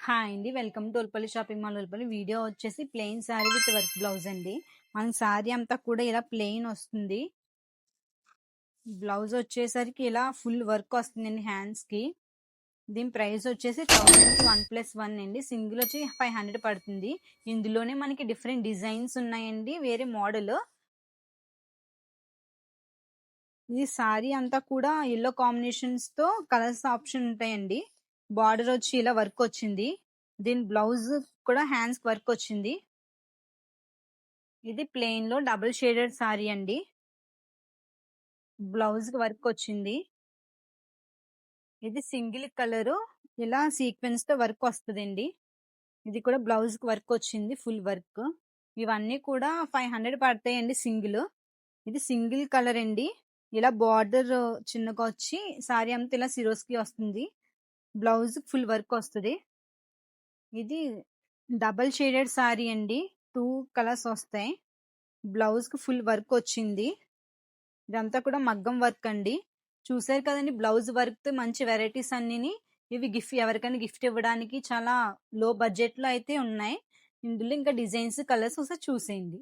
Hi అండి. Welcome to Ulpalli shopping mall Ulpalli. Video వచ్చేసి plain saree with work blouse అండి. మన శారీ అంతా కూడా ఇలా ప్లెయిన్ వస్తుంది. బ్లౌజ్ వచ్చేసరికి ఇలా ఫుల్ వర్క్ వస్తుందండి హ్యాండ్స్ కి. దీని ప్రైస్ వచ్చేసి 1000కి 1+1 అండి. సింగిల్ వచ్చి 500 పడుతుంది. ఇందులోనే మనకి డిఫరెంట్ డిజైన్స్ ఉన్నాయండి, వేరే మోడల్. ఈ శారీ అంతా కూడా ఎల్లో కాంబినేషన్స్ తో కలర్స్ ఆప్షన్ ఉంటాయండి. బార్డర్ వచ్చి ఇలా వర్క్ వచ్చింది. దీని బ్లౌజ్ కూడా హ్యాండ్స్ వర్క్ వచ్చింది. ఇది ప్లెయిన్ లో డబుల్ షేడెడ్ సారీ అండి. బ్లౌజ్ కి వర్క్ వచ్చింది. ఇది సింగిల్ కలర్ ఇలా సీక్వెన్స్ తో వర్క్ వస్తుందండి. ఇది కూడా బ్లౌజ్ కి వర్క్ వచ్చింది, ఫుల్ వర్క్. ఇవన్నీ కూడా 500 పడతాయండి సింగిల్. ఇది సింగిల్ కలర్ అండి. ఇలా బార్డర్ చిన్నగా వచ్చి సారీ అంతా ఇలా సిరోస్కి వస్తుంది. బ్లౌజ్ ఫుల్ వర్క్ వస్తుంది. ఇది డబల్ షేడెడ్ సారీ అండి. 2 కలర్స్ వస్తాయి. బ్లౌజ్ కి ఫుల్ వర్క్ వచ్చింది. ఇదంతా కూడా మగ్గం వర్క్ అండి. చూసారు కదండి బ్లౌజ్ వర్క్ తో మంచి వెరైటీస్ అన్నిని. ఇవి ఎవరికైనా గిఫ్ట్ ఇవ్వడానికి చాలా లో బడ్జెట్ లో అయితే ఉన్నాయి. ఇందులో ఇంకా డిజైన్స్ కలర్స్ ఒకసారి చూసేయండి.